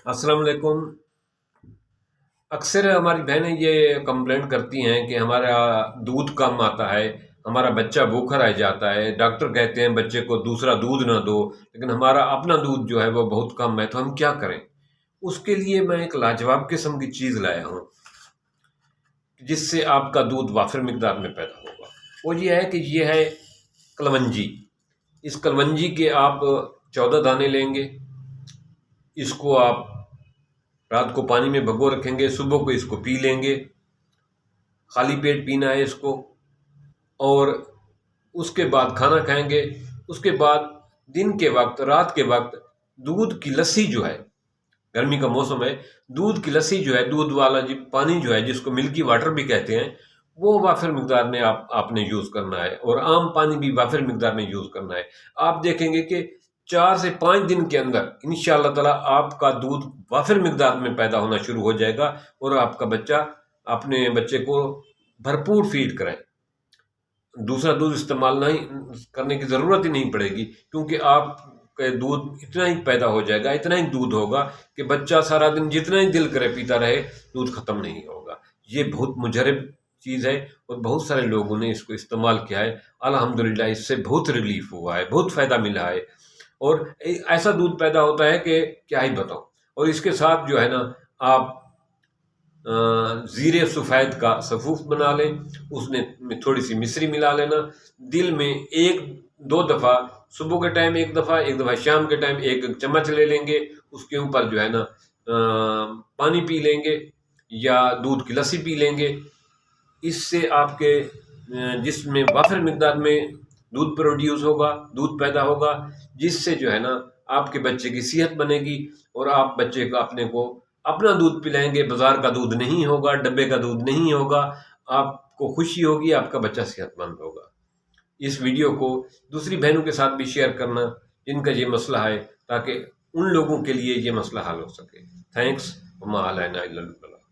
السلام علیکم۔ اکثر ہماری بہنیں یہ کمپلینٹ کرتی ہیں کہ ہمارا دودھ کم آتا ہے، ہمارا بچہ بھوکا رہ جاتا ہے، ڈاکٹر کہتے ہیں بچے کو دوسرا دودھ نہ دو، لیکن ہمارا اپنا دودھ جو ہے وہ بہت کم ہے، تو ہم کیا کریں؟ اس کے لیے میں ایک لاجواب قسم کی چیز لایا ہوں جس سے آپ کا دودھ وافر مقدار میں پیدا ہوگا۔ وہ یہ ہے کہ یہ ہے کلونجی۔ اس کلونجی کے آپ 14 دانے لیں گے، اس کو آپ رات کو پانی میں بھگو رکھیں گے، صبح کو اس کو پی لیں گے، خالی پیٹ پینا ہے اس کو، اور اس کے بعد کھانا کھائیں گے۔ اس کے بعد دن کے وقت، رات کے وقت دودھ کی لسی جو ہے، گرمی کا موسم ہے، دودھ کی لسی جو ہے، دودھ والا پانی جو ہے جس کو ملکی واٹر بھی کہتے ہیں، وہ وافر مقدار میں آپ نے یوز کرنا ہے، اور عام پانی بھی وافر مقدار میں یوز کرنا ہے۔ آپ دیکھیں گے کہ 4 سے 5 دن کے اندر انشاءاللہ تعالیٰ آپ کا دودھ وافر مقدار میں پیدا ہونا شروع ہو جائے گا، اور آپ کا بچہ، اپنے بچے کو بھرپور فیڈ کریں۔ دوسرا دودھ استعمال نہیں کرنے کی ضرورت ہی نہیں پڑے گی، کیونکہ آپ کا دودھ اتنا ہی پیدا ہو جائے گا، اتنا ہی دودھ ہوگا کہ بچہ سارا دن جتنا ہی دل کرے پیتا رہے، دودھ ختم نہیں ہوگا۔ یہ بہت مجرب چیز ہے، اور بہت سارے لوگوں نے اس کو استعمال کیا ہے، الحمدللہ اس سے بہت ریلیف ہوا ہے، بہت فائدہ ملا ہے، اور ایسا دودھ پیدا ہوتا ہے کہ کیا ہی بتاؤں۔ اور اس کے ساتھ جو ہے نا، آپ زیر سفید کا سفوف بنا لیں، اس میں تھوڑی سی مصری ملا لینا، دل میں 1-2 دفعہ، صبح کے ٹائم ایک دفعہ شام کے ٹائم 1 چمچ لے لیں گے، اس کے اوپر جو ہے نا پانی پی لیں گے یا دودھ کی لسی پی لیں گے۔ اس سے آپ کے جسم میں وافر مقدار میں دودھ پروڈیوس ہوگا، دودھ پیدا ہوگا، جس سے جو ہے نا آپ کے بچے کی صحت بنے گی، اور آپ بچے کو اپنا دودھ پلائیں گے، بازار کا دودھ نہیں ہوگا، ڈبے کا دودھ نہیں ہوگا، آپ کو خوشی ہوگی، آپ کا بچہ صحت مند ہوگا۔ اس ویڈیو کو دوسری بہنوں کے ساتھ بھی شیئر کرنا جن کا یہ مسئلہ ہے، تاکہ ان لوگوں کے لیے یہ مسئلہ حل ہو سکے۔ تھینکس، وما علینا الا البلاغ۔